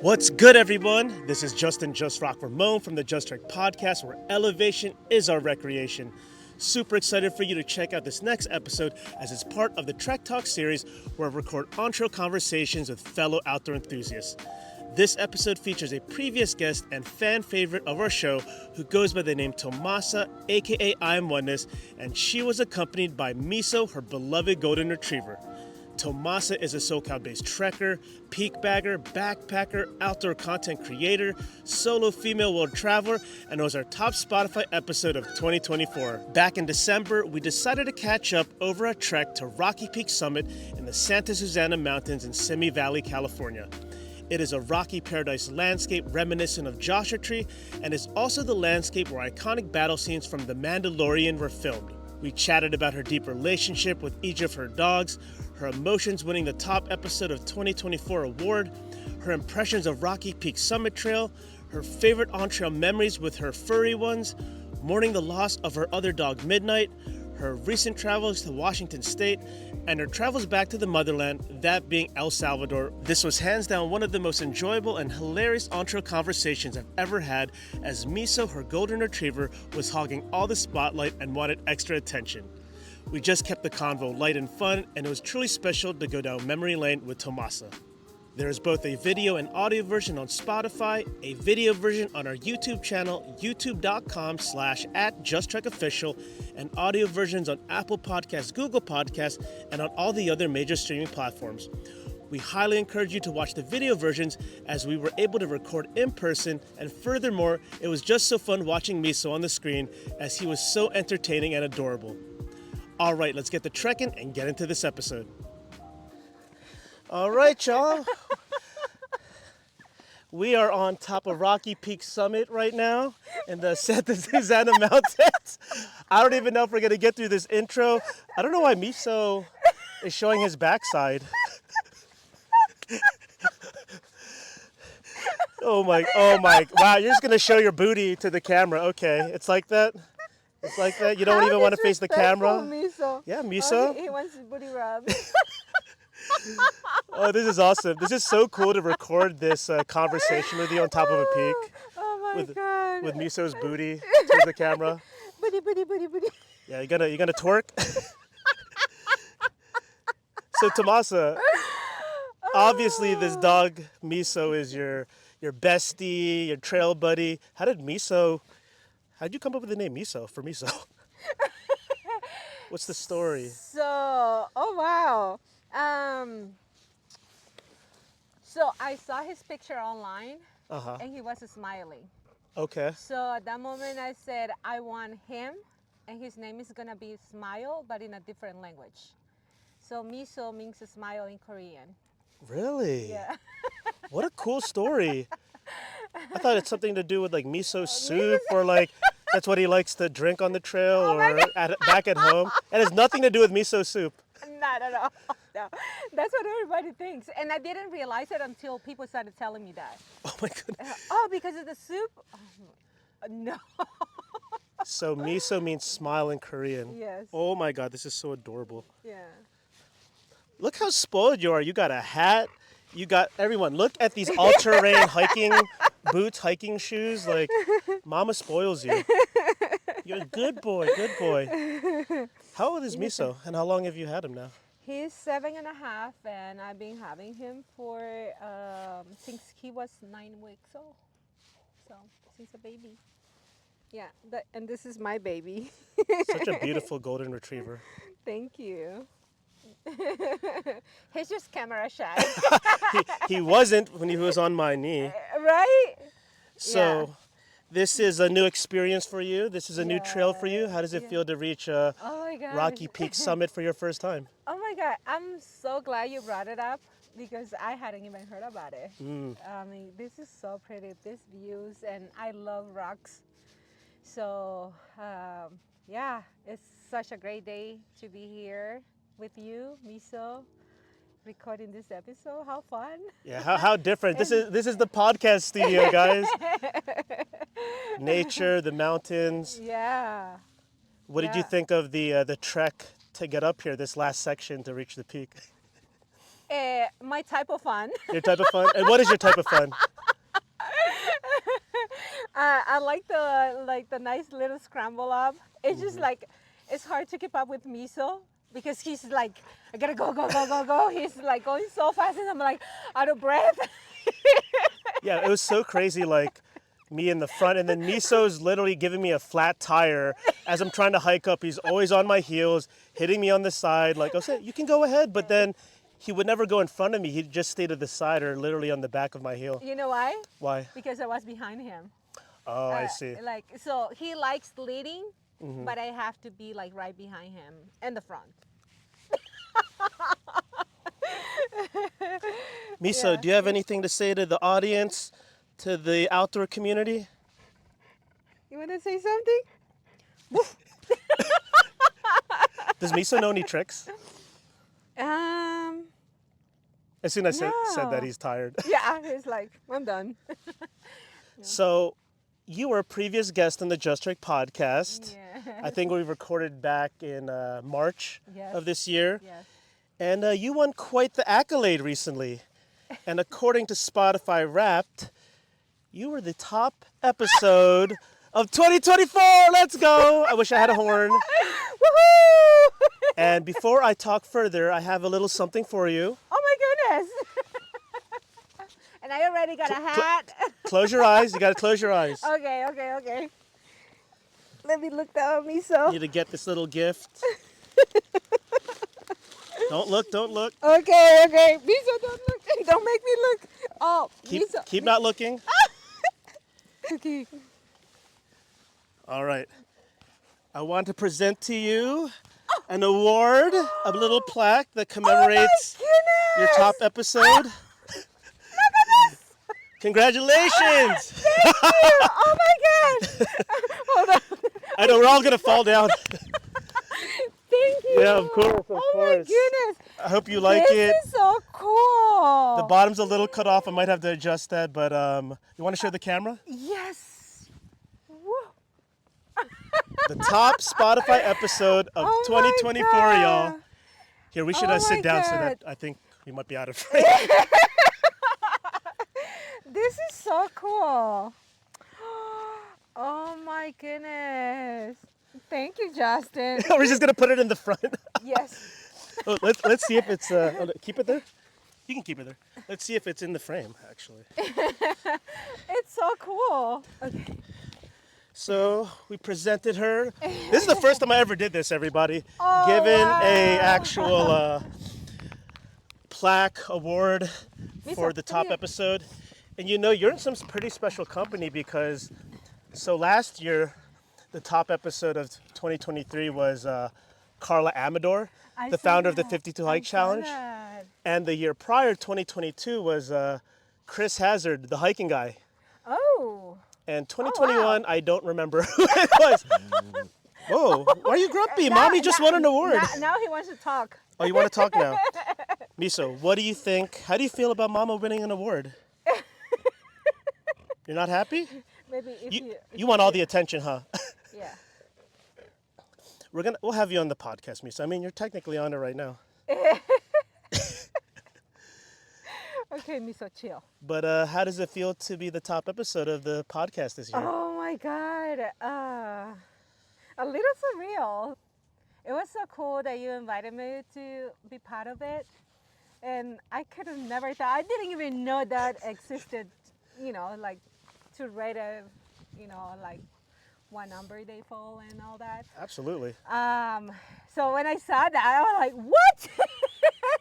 What's good, everyone? This is Justin Just Rock Ramon from the Just Trek podcast, where elevation is our recreation. Super excited for you to check out this next episode as it's part of the Trek Talk series where I record on-trail conversations with fellow outdoor enthusiasts. This episode features a previous guest and fan favorite of our show who goes by the name Tomasa, aka I Am Oneness, and she was accompanied by Miso, her beloved golden retriever. Tomasa is a SoCal-based trekker, peak bagger, backpacker, outdoor content creator, solo female world traveler, and was our top Spotify episode of 2024. Back in December, we decided to catch up over a trek to Rocky Peak Summit in the Santa Susanna Mountains in Simi Valley, California. It is a rocky paradise landscape reminiscent of Joshua Tree and is also the landscape where iconic battle scenes from The Mandalorian were filmed. We chatted about her deep relationship with each of her dogs, her emotions winning the top episode of 2024 award, her impressions of Rocky Peak Summit Trail, her favorite on-trail memories with her furry ones, mourning the loss of her other dog Midnight, her recent travels to Washington State, and her travels back to the Motherland, that being El Salvador. This was hands down one of the most enjoyable and hilarious on-trail conversations I've ever had, as Miso, her golden retriever, was hogging all the spotlight and wanted extra attention. We just kept the convo light and fun, and it was truly special to go down memory lane with Tomasa. There is both a video and audio version on Spotify, a video version on our YouTube channel, youtube.com/@JustTrekOfficial, and audio versions on Apple Podcasts, Google Podcasts, and on all the other major streaming platforms. We highly encourage you to watch the video versions as we were able to record in person, and furthermore, it was just so fun watching Miso on the screen as he was so entertaining and adorable. All right, let's get to trekking and get into this episode. All right, y'all. We are on top of Rocky Peak Summit right now in the Santa Susanna Mountains. I don't even know if we're going to get through this intro. I don't know why Miso is showing his backside. Oh my, wow, you're just going to show your booty to the camera. Okay, it's like that? It's like that? You don't even want to face the camera? Miso. Yeah, Miso. Oh, he wants his booty rubbed. Oh, this is awesome. This is so cool to record this conversation with you on top of a peak. Oh my God. With Miso's booty towards the camera. Booty. Yeah, you're gonna twerk? So Tomasa, obviously this dog, Miso, is your bestie, your trail buddy. How'd you come up with the name Miso for Miso? What's the story? So, oh wow. So I saw his picture online, and he was smiling. Okay. So at that moment I said, I want him, and his name is gonna be Smile, but in a different language. So Miso means smile in Korean. Really? Yeah. What a cool story. I thought it's something to do with like miso soup, or like that's what he likes to drink on the trail or back at home. It has nothing to do with miso soup. Not at all. No. That's what everybody thinks. And I didn't realize it until people started telling me that. Oh my goodness. Oh, because of the soup? Oh, no. So miso means smile in Korean. Yes. Oh my God, this is so adorable. Yeah. Look how spoiled you are. You got a hat. You got everyone. Look at these all-terrain hiking boots, hiking shoes. Like, Mama spoils you. You're a good boy, good boy. How old is Miso, and how long have you had him now? He's 7.5, and I've been having him for since he was 9 weeks old. So since a baby. Yeah, and this is my baby. Such a beautiful golden retriever. Thank you. He's just camera shy. he wasn't when he was on my knee. Right? So Yeah. this is a new experience for you. This is a new trail for you. How does it feel to reach Oh my God. Rocky Peak Summit for your first time? Oh my God, I'm so glad you brought it up because I hadn't even heard about it. I mean, this is so pretty, these views, and I love rocks. So, yeah, it's such a great day to be here with you, Miso, recording this episode. How fun. Yeah, how different. This is the podcast studio, guys. Nature, the mountains. Yeah. What did you think of the trek to get up here, this last section to reach the peak? My type of fun. Your type of fun? And what is your type of fun? I like the nice little scramble up. It's just like it's hard to keep up with Miso because he's like, I gotta go, go, go, go, go. He's like going so fast, and I'm like out of breath. Yeah, it was so crazy, like me in the front, and then Miso's literally giving me a flat tire as I'm trying to hike up. He's always on my heels, hitting me on the side. Like, I said, you can go ahead, but then he would never go in front of me. He'd just stay to the side or literally on the back of my heel. You know why? Why? Because I was behind him. Oh, I see. Like so, he likes leading, but I have to be like right behind him in the front. Miso, Yeah. do you have anything to say to the audience, to the outdoor community? You want to say something? Does Miso know any tricks? Um. As soon as I said that, No. he's tired. Yeah, he's like, I'm done. So, you were a previous guest on the Just Trek podcast. Yeah. I think we recorded back in March Yes. of this year. Yes. And you won quite the accolade recently. And according to Spotify Wrapped, you were the top episode of 2024. Let's go. I wish I had a horn. Woohoo! And before I talk further, I have a little something for you. Oh my goodness! And I already got a hat. Close your eyes. You got to close your eyes. Okay, okay, okay. Let me look down, Miso. You need to get this little gift. Don't look, don't look. Okay, okay. Miso, don't look. Don't make me look. Oh, Miso. Keep not looking. Okay. All right. I want to present to you an award, a little plaque that commemorates your top episode. Congratulations! Thank you. Oh my God. Hold on. I know we're all gonna fall down. Thank you. Yeah, of course, of oh course. my goodness. I hope you like This it. is so cool. The bottom's a little cut off. I might have to adjust that, but you want to show the camera? Yes. Woo. The top Spotify episode of Oh my 2024, God. y'all. Here, we should Oh sit my down so God. that I think we might be out of frame. This is so cool. Oh my goodness. Thank you, Justin. We're just gonna put it in the front. Yes. Oh, let's see if it's keep it there. You can keep it there. Let's see if it's in the frame actually. It's so cool. Okay. So we presented her. This is the first time I ever did this, everybody. Oh, Given wow. a actual plaque award for Miso, the come top here. episode. And you know, you're in some pretty special company because so last year, the top episode of 2023 was Carla Amador, I the saw founder of the that. 52 I Hike saw Challenge. that. And the year prior, 2022, was Chris Hazard, the hiking guy. Oh. And 2021, wow. I don't remember who it was. Whoa, why are you grumpy? Mommy just won an award. Now he wants to talk. Oh, you want to talk now? Miso, what do you think? How do you feel about Mama winning an award? You're not happy? Maybe if You want all the attention, huh? Yeah. We'll have you on the podcast, Miso. I mean, you're technically on it right now. Okay, Miso, chill. But how does it feel to be the top episode of the podcast this year? Oh my God. A little surreal. It was so cool that you invited me to be part of it. And I could have never thought, I didn't even know that existed, like to rate like what number they fall and all that. Absolutely. So when I saw that, I was like, what?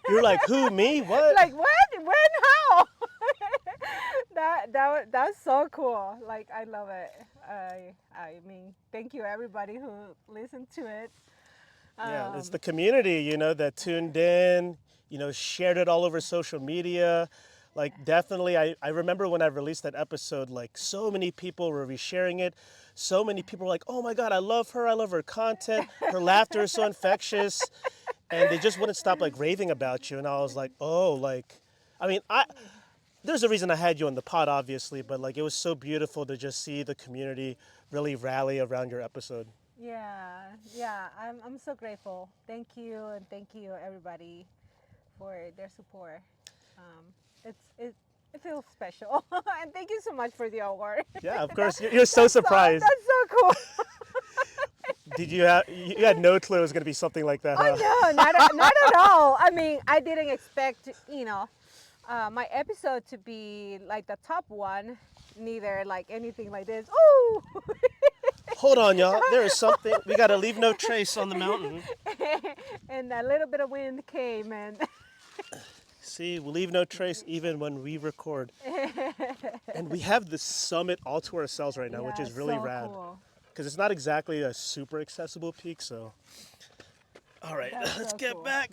You're like, who, me? What? Like what? When? How? That's so cool. Like I love it. I mean, thank you everybody who listened to it. Yeah, it's the community, that tuned in, shared it all over social media. Like definitely, I remember when I released that episode, like so many people were resharing it. So many people were like, oh my God, I love her content. Her laughter is so infectious. And they just wouldn't stop like raving about you. And I was like, oh, there's a reason I had you on the pod, obviously, but like it was so beautiful to just see the community really rally around your episode. Yeah, I'm so grateful. Thank you, and thank you everybody for their support. It feel special. And thank you so much for the award. Yeah, of course. You're so surprised. That's so cool. Did you have? You had no clue it was going to be something like that, huh? Oh no, not at all. I mean, I didn't expect, my episode to be like the top one, neither like anything like this. Ooh! Hold on, y'all. There is something. We got to leave no trace on the mountain. And a little bit of wind came and See, we leave no trace even when we record. And we have the summit all to ourselves right now, which is really so rad. cool. Because it's not exactly a super accessible peak, so. All right, That's let's so get cool. back.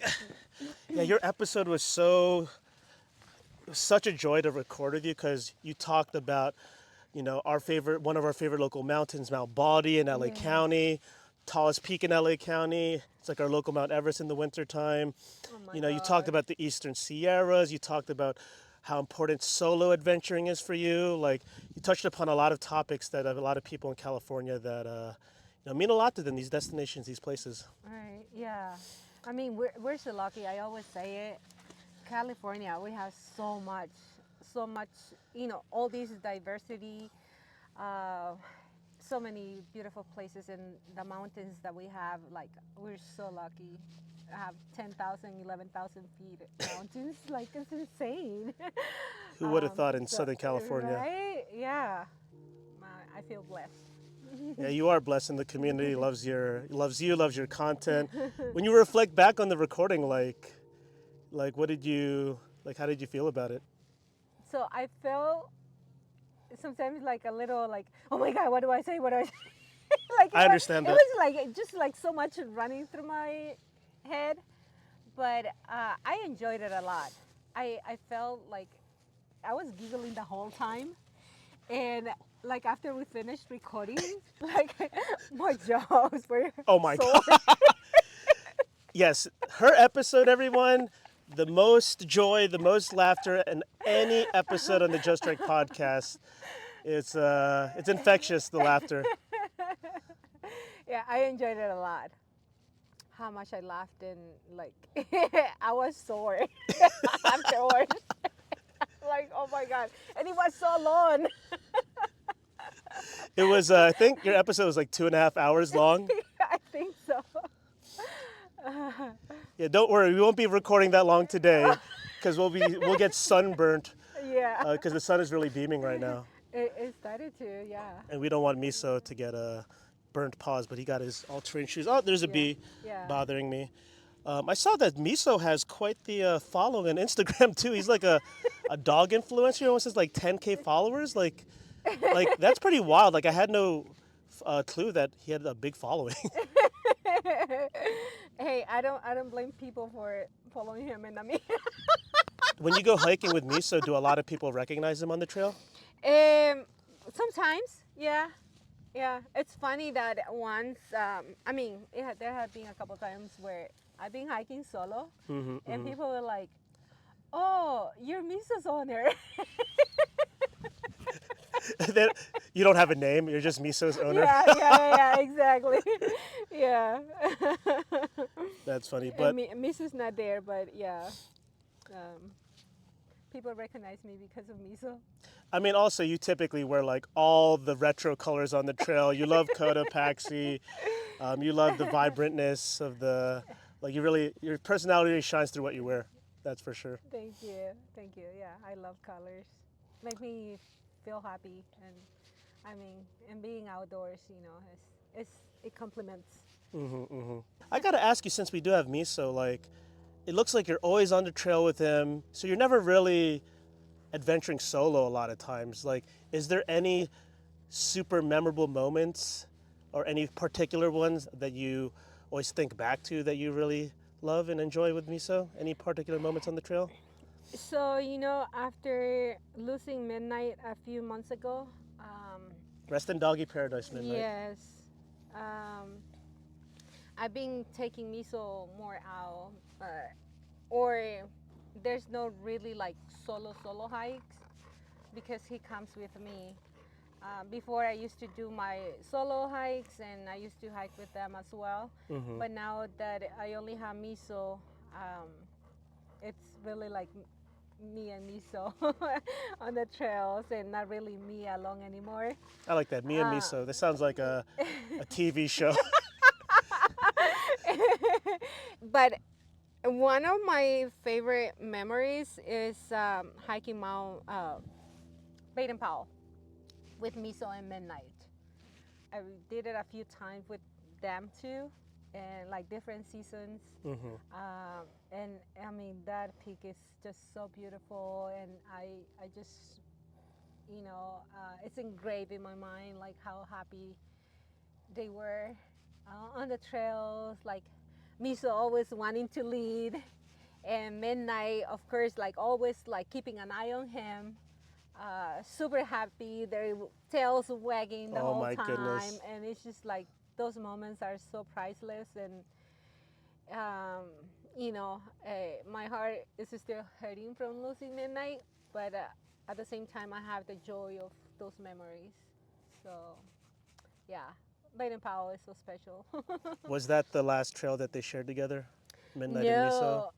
Yeah, your episode was such a joy to record with you because you talked about, one of our favorite local mountains, Mount Baldy in LA County, tallest peak in LA County. It's like our local Mount Everest in the wintertime. Oh my You talked God. about the Eastern Sierras. You talked about how important solo adventuring is for you. Like, you touched upon a lot of topics that have a lot of people in California that mean a lot to them, these destinations, these places. Right, yeah. I mean, we're so lucky. I always say it. California, we have so much, all this diversity, uh, so many beautiful places in the mountains that we have. Like, we're so lucky. I have 10,000, 11,000 feet mountains. Like, it's insane. Who would have thought in Southern California? Right? Yeah. I feel blessed. Yeah, you are blessed, and the community loves you, loves your content. When you reflect back on the recording, like how did you feel about it? So I felt sometimes like a little like, oh my God, what do I say? What do I say? Like I understand it that. was like just like so much running through my head, but I enjoyed it a lot. I felt like I was giggling the whole time, and like after we finished recording, like my jaws were Oh my sore. God. Yes, her episode, everyone, the most joy, the most laughter in any episode on the Just Right podcast. It's infectious, the laughter. Yeah, I enjoyed it a lot. How much I laughed and like I was sore afterwards. Like, oh my God, and it was so long. It was, I think your episode was like 2.5 hours long. I think so. Yeah, don't worry, we won't be recording that long today because we'll get sunburnt Yeah, because the sun is really beaming right now. it started to, yeah. And we don't want Miso to get burnt paws, but he got his all-terrain shoes. Oh, there's a bee Yeah. bothering me. I saw that Miso has quite the following on Instagram too. He's like a dog influencer. He almost has like 10K followers. Like that's pretty wild. Like I had no clue that he had a big following. Hey, I don't blame people for following him and me. When you go hiking with Miso, do a lot of people recognize him on the trail? Sometimes, yeah. Yeah, it's funny that once, there have been a couple times where I've been hiking solo, and people were like, "Oh, you're Misa's owner." You don't have a name. You're just Miso's owner. Yeah, exactly. Yeah. That's funny. But Misa's not there, but yeah, people recognize me because of Miso. I mean, also you typically wear like all the retro colors on the trail. You love Cotopaxi. You love the vibrantness of your personality really shines through what you wear. That's for sure. Thank you. Yeah, I love colors. Make me feel happy, and being outdoors, it complements. I gotta ask you, since we do have Miso, like, it looks like you're always on the trail with him, so you're never really adventuring solo a lot of times. Like, is there any super memorable moments or any particular ones that you always think back to that you really love and enjoy with Miso? Any particular moments on the trail? So, after losing Midnight a few months ago, Rest in Doggy Paradise, Midnight. yes, I've been taking Miso more out, or there's no really like solo hikes because he comes with me. Before I used to do my solo hikes and I used to hike with them as well. But now that I only have Miso, it's really like me and Miso on the trails, and not really me alone anymore. I like that. Me and Miso. This sounds like a TV show. But one of my favorite memories is hiking Mount Baden Powell with Miso and Midnight. I did it a few times with them too, and like different seasons. And I mean, that peak is just so beautiful, and I just, it's engraved in my mind, like how happy they were on the trails, like Miso always wanting to lead, and Midnight, of course, like always, like keeping an eye on him. Super happy, their tails wagging the Oh whole my time, goodness. and it's just like those moments are so priceless. And um, my heart is still hurting from losing Midnight, but at the same time, I have the joy of those memories. So, yeah, Baden Powell is so special. Was that the last trail that they shared together? Midnight and Miso?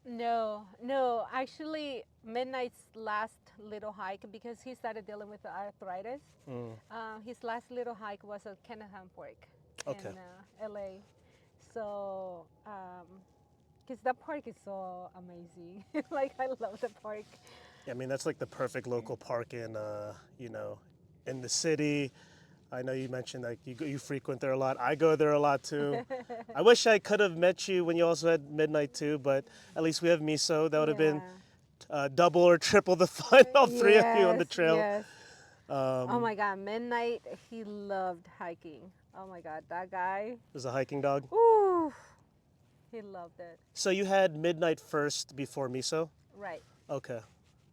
No. Actually, Midnight's last little hike, because he started dealing with the arthritis. His last little hike was at Kennetham Park Okay. in LA. So, because that park is so amazing. Like, I love the park. Yeah, I mean, that's like the perfect local park in, in the city. I know you mentioned like you frequent there a lot. I go there a lot too. I wish I could have met you when you also had Midnight too, but at least we have Miso. That would have been double or triple the fun, all three of you on the trail. Yes. Oh my God, Midnight, he loved hiking. Oh my God, that guy. Was a hiking dog. Ooh, he loved it. So you had Midnight first before Miso? Right. Okay.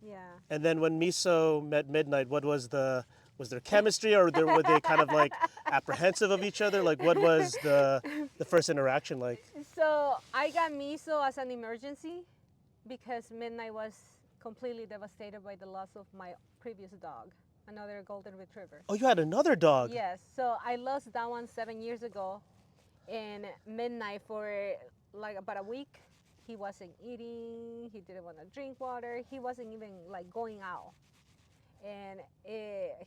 Yeah. And then when Miso met Midnight, was there chemistry, or were they kind of like apprehensive of each other? Like, what was the first interaction like? So I got Miso as an emergency because Midnight was completely devastated by the loss of my previous dog, another golden retriever. Oh, you had another dog. Yes. So I lost that one 7 years ago, and Midnight for like about a week, he wasn't eating. He didn't want to drink water. He wasn't even like going out. And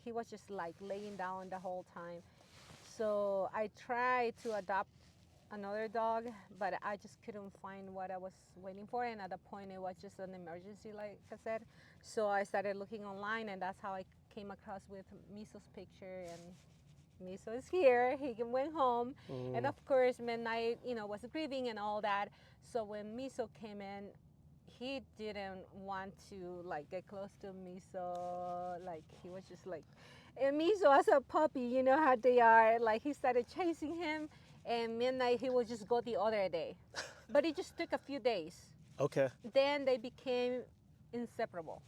he was just like laying down the whole time. So I tried to adopt another dog, but I just couldn't find what I was waiting for. And at the point, it was just an emergency, like I said. So I started looking online, and that's how I came across with Miso's picture. And Miso is here. He went home, and of course, Midnight, was grieving and all that. So when Miso came in, he didn't want to like get close to Miso. Like, he was just like, and Miso as a puppy, you know how they are. Like, he started chasing him, and Midnight, he would just go the other day. But it just took a few days. Okay. Then they became inseparable.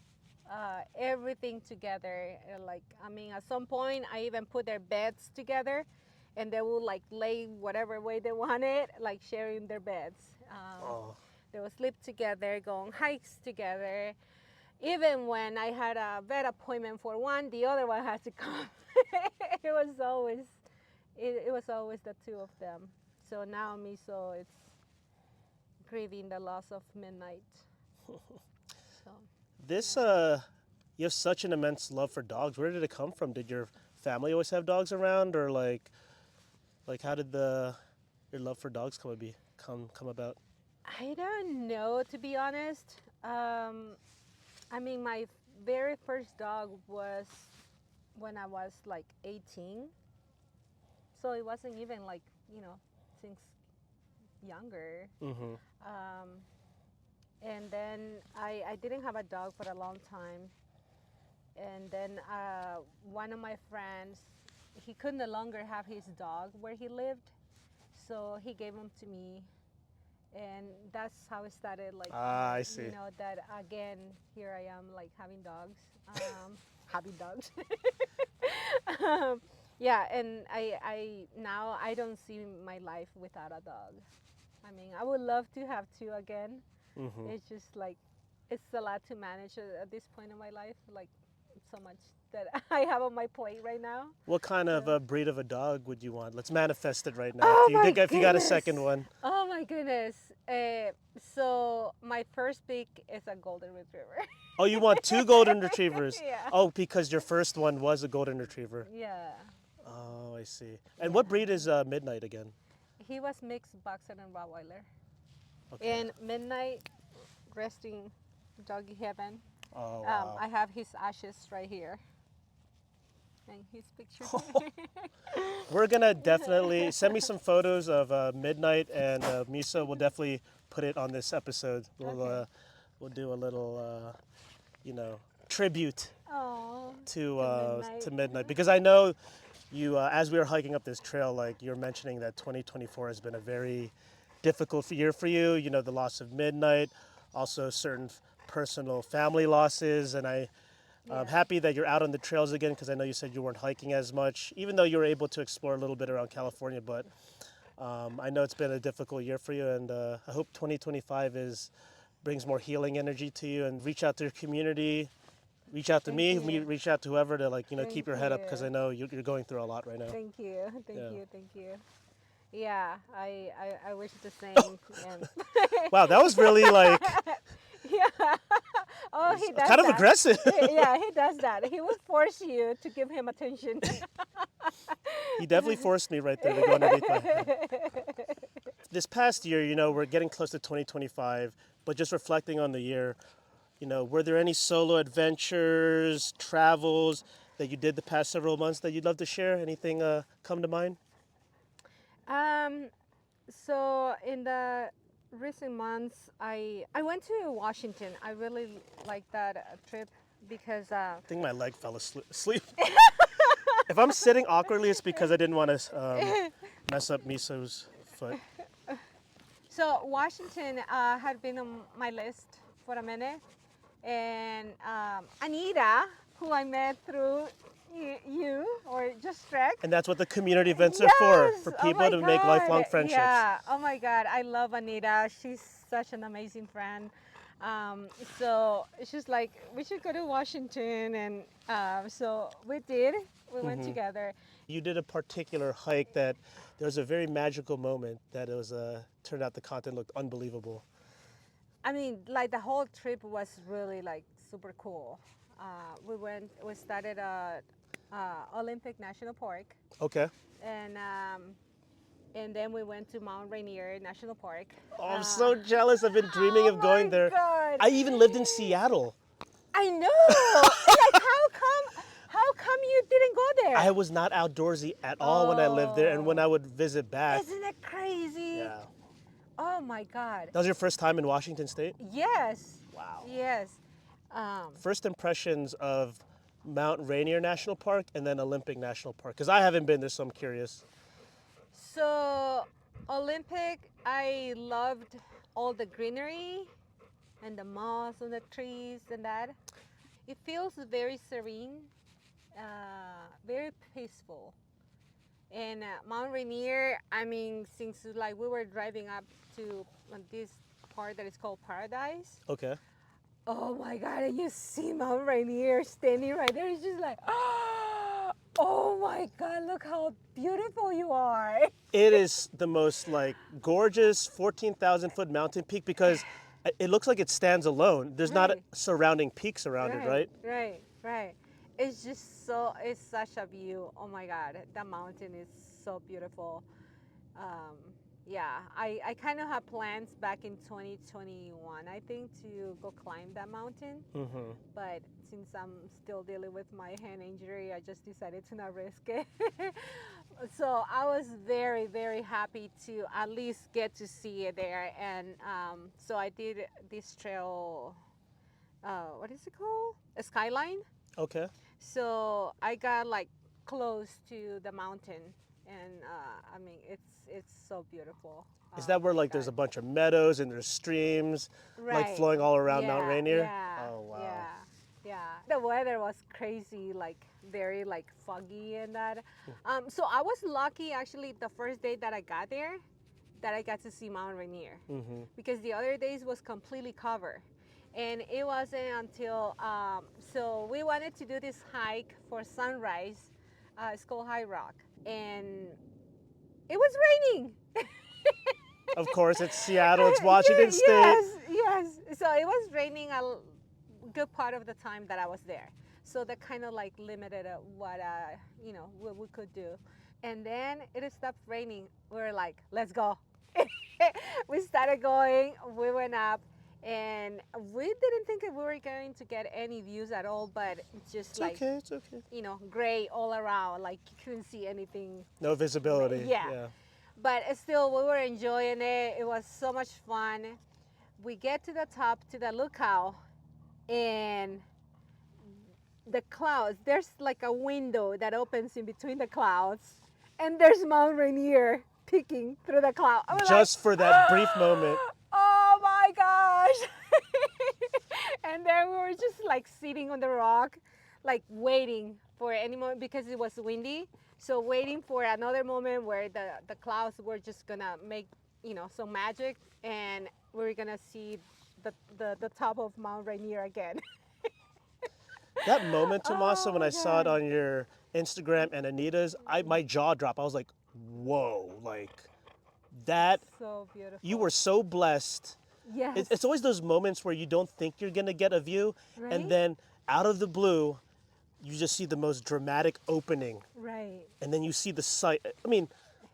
Everything together. Like, I mean, at some point, I even put their beds together, and they would like lay whatever way they wanted, like sharing their beds. Oh. They would sleep together, go on hikes together. Even when I had a vet appointment for one, the other one had to come. it was always, it was always the two of them. So now Miso, it's grieving the loss of Midnight. So. This you have such an immense love for dogs. Where did it come from? Did your family always have dogs around, or like how did your love for dogs come about? I don't know, to be honest. I mean, my very first dog was when I was like 18. So it wasn't even like, since younger. And then I didn't have a dog for a long time. And then one of my friends, he could no longer have his dog where he lived. So he gave him to me. And that's how it started, like, I see. That again, here I am, like, having dogs, having dogs. Yeah, and I now I don't see my life without a dog. I mean, I would love to have two again. It's just like, it's a lot to manage at this point in my life, like, so much that I have on my plate right now. What kind of a breed of a dog would you want? Let's manifest it right now. Oh my If you got a goodness. second one. Oh my goodness. So my first pick is a golden retriever. Oh, you want 2 golden retrievers? Yeah. Oh, because your first one was a golden retriever. Yeah. Oh, I see. And what breed is Midnight again? He was mixed boxer and Rottweiler. Okay. And Midnight resting doggy heaven. Oh, wow. I have his ashes right here. And his picture. We're gonna definitely send me some photos of Midnight and Miso. We'll definitely put it on this episode. Okay. We'll do a little, tribute Oh, to Midnight because I know you. As we were hiking up this trail, like you're mentioning that 2024 has been a very difficult year for you. You know, the loss of Midnight, also certain personal family losses, and I'm happy that you're out on the trails again because I know you said you weren't hiking as much, even though you were able to explore a little bit around California. But I know it's been a difficult year for you, and I hope 2025 brings more healing energy to you. And reach out to your community, reach out to Thank you. reach out to whoever to Thank keep your head up because you. I know you're going through a lot right now. Thank you. Yeah. Thank you. Yeah, I wish the same. And Wow, that was really like yeah. Oh, he does kind of that. aggressive. Yeah, he does that. He will force you to give him attention. He definitely forced me right there to go underneath my head. This past year, we're getting close to 2025, but just reflecting on the year, were there any solo adventures, travels that you did the past several months that you'd love to share? Anything come to mind? So in the recent months, I went to Washington. I really liked that trip because I think my leg fell asleep. If I'm sitting awkwardly, it's because I didn't want to mess up Miso's foot. so Washington had been on my list for a minute, and Anita, who I met through you or just Trek. And that's what the community events are for Oh people my to make God. lifelong friendships. Yeah. Oh my God. I love Anita. She's such an amazing friend. So she's like, we should go to Washington. And so we did. We went together. You did a particular hike that there was a very magical moment that it was turned out the content looked unbelievable. I mean, like the whole trip was really like super cool. We started at Olympic National Park. Okay. And then we went to Mount Rainier National Park. Oh, I'm so jealous. I've been dreaming of going there. God. I even lived in Seattle. I know. Like, how come you didn't go there? I was not outdoorsy at all when I lived there, and when I would visit back. Isn't it crazy? Yeah. Oh my God. That was your first time in Washington State? Yes. Wow. Yes. First impressions of Mount Rainier National Park and then Olympic National Park, because I haven't been there, so I'm curious. So Olympic, I loved all the greenery and the moss on the trees and that. It feels very serene, very peaceful. And Mount Rainier, I mean, since like we were driving up to this part that is called Paradise. Okay. Oh my God, and you see Mount Rainier standing right there. It's just like, oh my God, look how beautiful you are. It is the most like gorgeous 14,000 foot mountain peak because it looks like it stands alone. There's not surrounding peaks around it, right? Right. It's just it's such a view. Oh my God, that mountain is so beautiful. Yeah, I kind of had plans back in 2021, I think, to go climb that mountain. But since I'm still dealing with my hand injury, I just decided to not risk it. So I was very, very happy to at least get to see it there. And so I did this trail, what is it called? A skyline. Okay. So I got like close to the mountain. And I mean, it's so beautiful. Is that where like there's a bunch of meadows and there's streams like flowing all around Mount Rainier? Yeah. Oh wow. Yeah. The weather was crazy, like very like foggy and that. So I was lucky actually the first day that I got there, that I got to see Mount Rainier, because the other days was completely covered. And it wasn't until so we wanted to do this hike for sunrise. It's called High Rock, and it was raining. Of course, it's Seattle, it's Washington State. Yes. So it was raining a good part of the time that I was there. So that kind of like limited what what we could do. And then it stopped raining. We were like, let's go. We started going. We went up, and we didn't think that we were going to get any views at all. But just It's like okay. It's okay. gray all around. Like you couldn't see anything. No visibility. Yeah. But still, we were enjoying it. It was so much fun. We get to the top, to the lookout, and the clouds, there's like a window that opens in between the clouds, and there's Mount Rainier peeking through the cloud. I was Just like, for that brief moment. oh my gosh. And then we were just like sitting on the rock, like waiting for any moment because it was windy. So waiting for another moment where the clouds were just gonna make, some magic, and we were gonna see the top of Mount Rainier again. That moment, Tomasa, when my I saw it God. on your Instagram and Anita's, my jaw dropped. I was like, whoa, like that. So beautiful. You were so blessed. Yes. It's always those moments where you don't think you're going to get a view. Right? And then out of the blue, you just see the most dramatic opening. Right. And then you see the sight. I mean,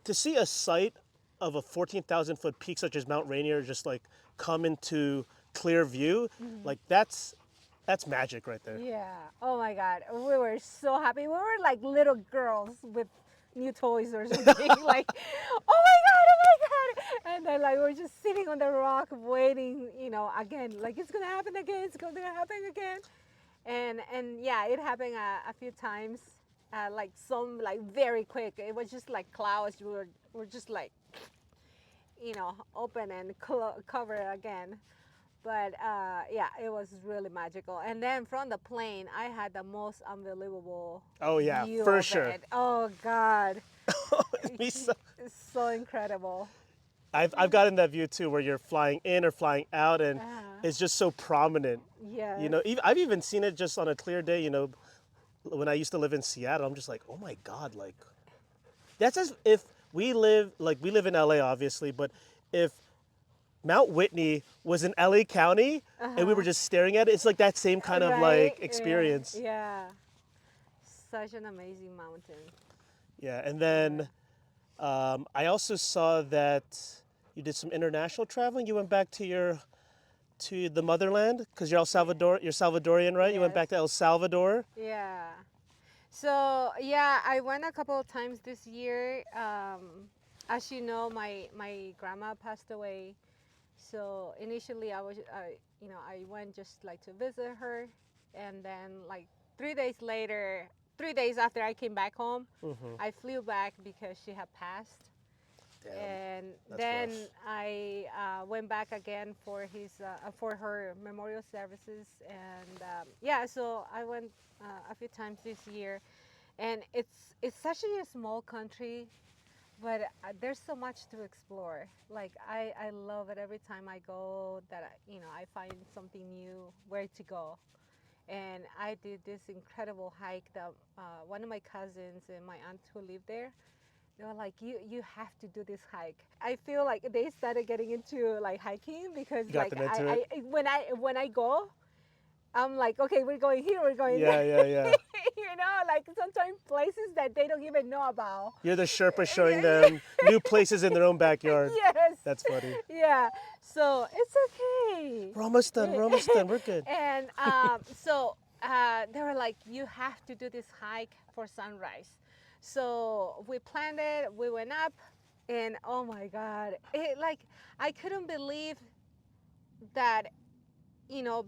to see a sight of a 14,000 foot peak such as Mount Rainier just like come into clear view, like that's magic right there. Yeah. Oh my God. We were so happy. We were like little girls with new toys or something. Like, oh my God, oh my God. And then like we're just sitting on the rock waiting, again, like it's gonna happen again, it's gonna happen again. And yeah, it happened a few times. Like some like very quick. It was just like clouds. We're just like, open and cover again. But yeah, it was really magical. And then from the plane, I had the most unbelievable Oh yeah, view for of sure. it. Oh God, Miso. it's so incredible. I've gotten that view too, where you're flying in or flying out, and Uh-huh. it's just so prominent. Yes. I've even seen it just on a clear day. When I used to live in Seattle, I'm just like, oh my God, like that's as if we live in LA, obviously, but if Mount Whitney was in LA County and we were just staring at it, it's like that same kind of Right? like experience. Yeah. Such an amazing mountain. Yeah, and then I also saw that you did some international traveling. You went back to the motherland because you're you're Salvadorian, right? You went Yes. back to El Salvador. Yeah. So yeah, I went a couple of times this year. As you know, my grandma passed away. So initially, I went just like to visit her, and then like 3 days later, 3 days after I came back home, I flew back because she had passed. Damn, And that's then rough. I went back again for her memorial services, and yeah, so I went a few times this year, and it's such a small country, but there's so much to explore. Like I love it every time I go that I find something new where to go. And I did this incredible hike that one of my cousins and my aunt who live there, they were like, you have to do this hike. I feel like they started getting into like hiking because You got like them into it? when I go, I'm like, okay, we're going here, we're going Yeah, there. yeah. Like sometimes places that they don't even know about. You're the Sherpa showing them new places in their own backyard. Yes. That's funny. Yeah. So it's okay. We're almost done. We're almost done. We're good. And so they were like, you have to do this hike for sunrise. So we planned it, we went up, and oh my God, I couldn't believe that,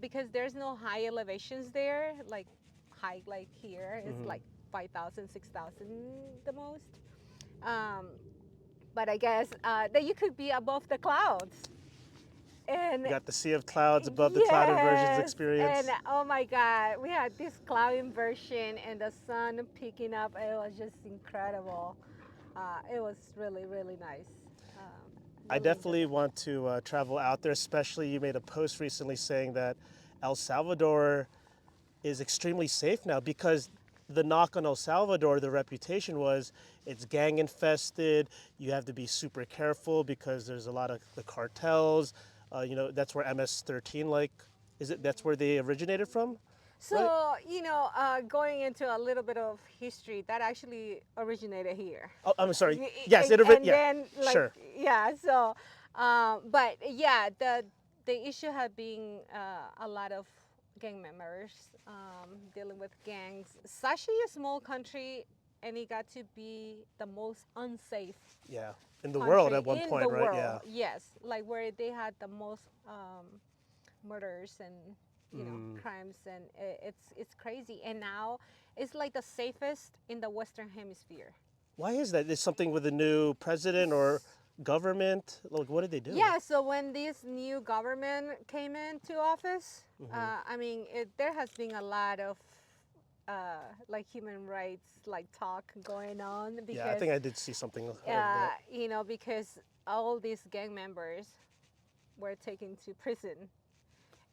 because there's no high elevations there, like high like here, it's like 5,000, 6,000 the most. Um, but I guess that you could be above the clouds. And You got the sea of clouds above the cloud inversions yes, experience. and oh my God, we had this cloud inversion and the sun picking up. It was just incredible. It was really, really nice. I Really definitely want to travel out there, especially you made a post recently saying that El Salvador is extremely safe now because the knock on El Salvador, the reputation was it's gang infested. You have to be super careful because there's a lot of the cartels. That's where MS-13 Is it that's where they originated from? So, Right? going into a little bit of history, that actually originated here. Oh, I'm sorry. Y- Yes, it And yeah. then, like, Sure. yeah, so, but yeah, the issue had been a lot of gang members dealing with gangs. Such a small country, and it got to be the most unsafe Yeah. In the world country at one in the point, right? Yeah. world. Yes, like where they had the most murders and crimes, and it's crazy. And now it's like the safest in the Western Hemisphere. Why is that? Is something with the new president or government? Like, what did they do? Yeah, so when this new government came into office, I mean, there has been a lot of like human rights like talk going on Yeah, I because think I did see something of that. because all these gang members were taken to prison,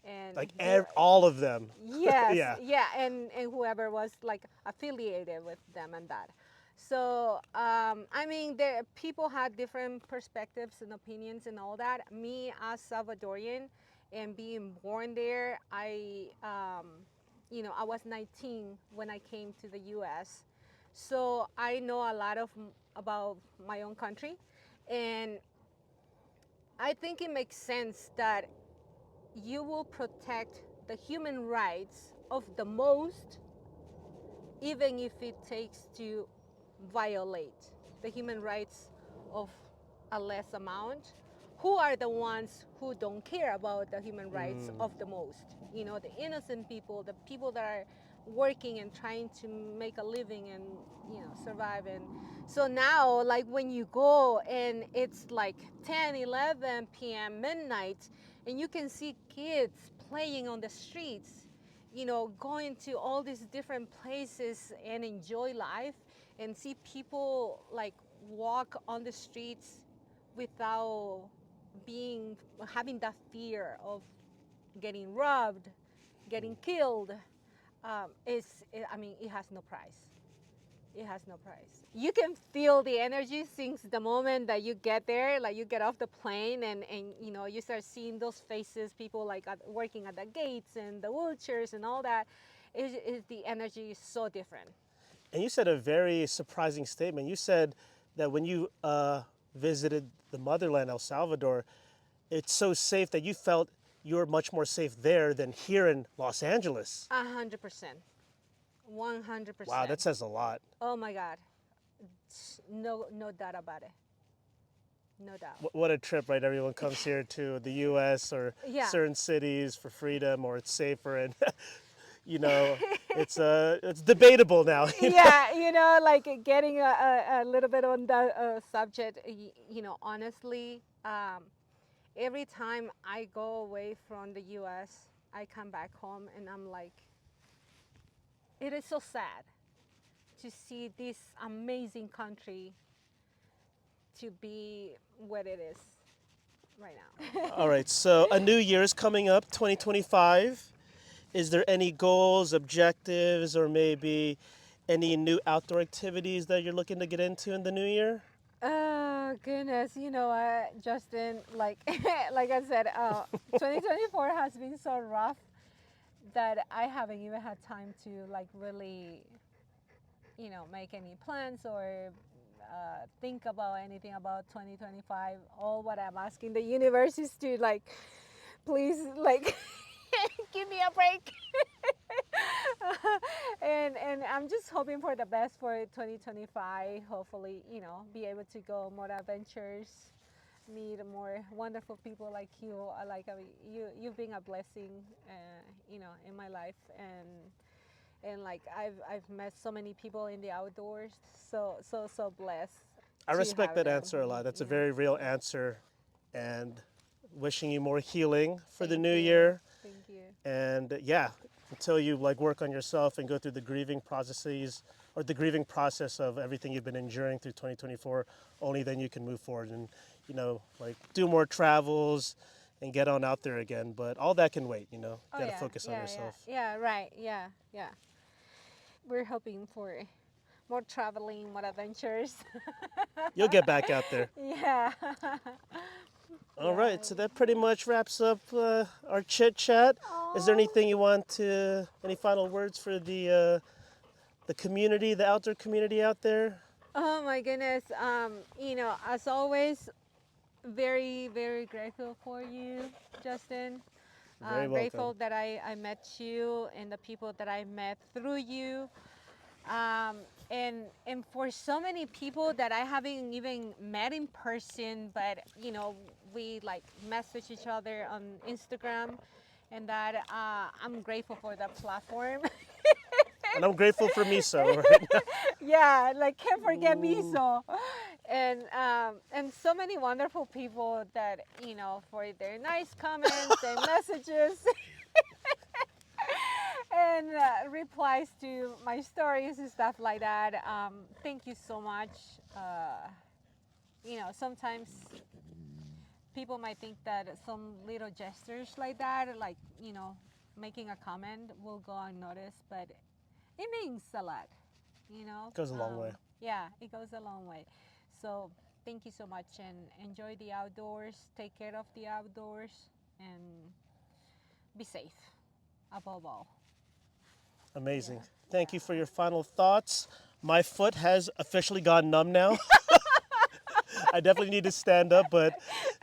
and Like who, all of them. yes, Yeah. yeah, and whoever was like affiliated with them and that. So I mean, there people had different perspectives and opinions and all that. Me as Salvadorian and being born there, I was 19 when I came to the U.S. So I know a lot about my own country, and I think it makes sense that you will protect the human rights of the most, even if it takes to violate the human rights of a less amount. Who are the ones who don't care about the human rights of the most? The innocent people, the people that are working and trying to make a living and survive. And so now, like, when you go and it's like 10, 11 p.m., midnight, and you can see kids playing on the streets, going to all these different places and enjoy life, and see people like walk on the streets without being having that fear of getting robbed, getting killed. I mean, it has no price. It has no price. You can feel the energy since the moment that you get there, like you get off the plane, and you start seeing those faces, people like working at the gates and the wheelchairs and all that. The energy is so different. And you said a very surprising statement. You said that when you visited the motherland, El Salvador, it's so safe that you felt you were much more safe there than here in Los Angeles. 100%. Wow, that 100%. says a lot. Oh my God. No doubt about it. No doubt. What a trip, right? Everyone comes here to the U.S. or Yeah. certain cities for freedom, or it's safer, and you know, it's debatable now. Yeah, like getting a little bit on the subject, honestly, every time I go away from the US, I come back home and I'm like, it is so sad to see this amazing country to be what it is right now. All right, so a new year is coming up, 2025. Is there any goals, objectives, or maybe any new outdoor activities that you're looking to get into in the new year? Oh goodness, Justin, like like I said, 2024 has been so rough that I haven't even had time to like really, make any plans or think about anything about 2025. All what I'm asking the universe is to like, please, like, give me a break. And I'm just hoping for the best for 2025. Hopefully, be able to go more adventures, meet more wonderful people like you. You've been a blessing, in my life, and like I've met so many people in the outdoors. So blessed I to respect have that them. answer a lot. That's a Yeah. very real answer, and wishing you more healing for the Thank new you. year. Thank you. And yeah, until you like work on yourself and go through the grieving processes or the grieving process of everything you've been enduring through 2024, only then you can move forward and like do more travels and get on out there again. But all that can wait. You Oh got to yeah, focus on yeah, yourself. yeah, right, yeah. We're hoping for more traveling, more adventures. You'll get back out there. Yeah. All right, so that pretty much wraps up our chit chat. Is there anything you want to, any final words for the community, the outdoor community out there? Oh my goodness. As always, very, very grateful for you, Justin. Very welcome. Grateful that I met you and the people that I met through you. Um, and for so many people that I haven't even met in person, but we like message each other on Instagram, and that I'm grateful for that platform. And I'm grateful for Miso right now. Yeah, like can't forget Miso, and so many wonderful people that for their nice comments and messages and replies to my stories and stuff like that. Thank you so much. Sometimes people might think that some little gestures like that, like making a comment, will go unnoticed, but it means a lot. Goes a long way. Yeah, it goes a long way. So thank you so much, and enjoy the outdoors. Take care of the outdoors, and be safe above all. Amazing. Yeah. Thank you for your final thoughts. My foot has officially gone numb now. I definitely need to stand up, but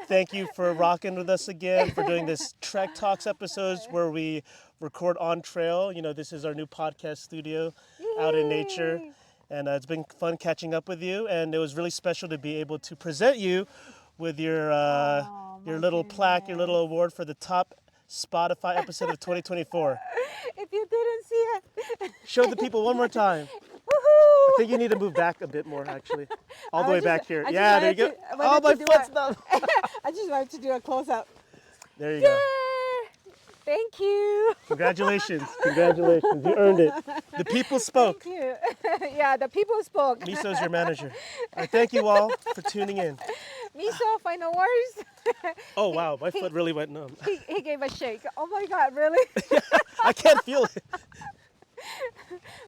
thank you for rocking with us again, for doing this Trek Talks episodes where we record on trail. This is our new podcast studio out in nature. Yay! And it's been fun catching up with you. And it was really special to be able to present you with Oh your my little plaque, your little goodness. award for the top Spotify episode of 2024. If you didn't see it, Show the people one more time. I woohoo! think you need to move back a bit more, actually. All the way back here. I just Yeah, there you wanted go. to- I Oh, wanted my to do foot's a- numb. I just wanted to do a close up. There you go. Thank you. Congratulations. Congratulations. You earned it. The people spoke. Thank you. Yeah, the people spoke. Miso's your manager. All right, thank you all for tuning in. Miso, final words. Oh, wow. My foot really went numb. He gave a shake. Oh my God, really? I can't feel it.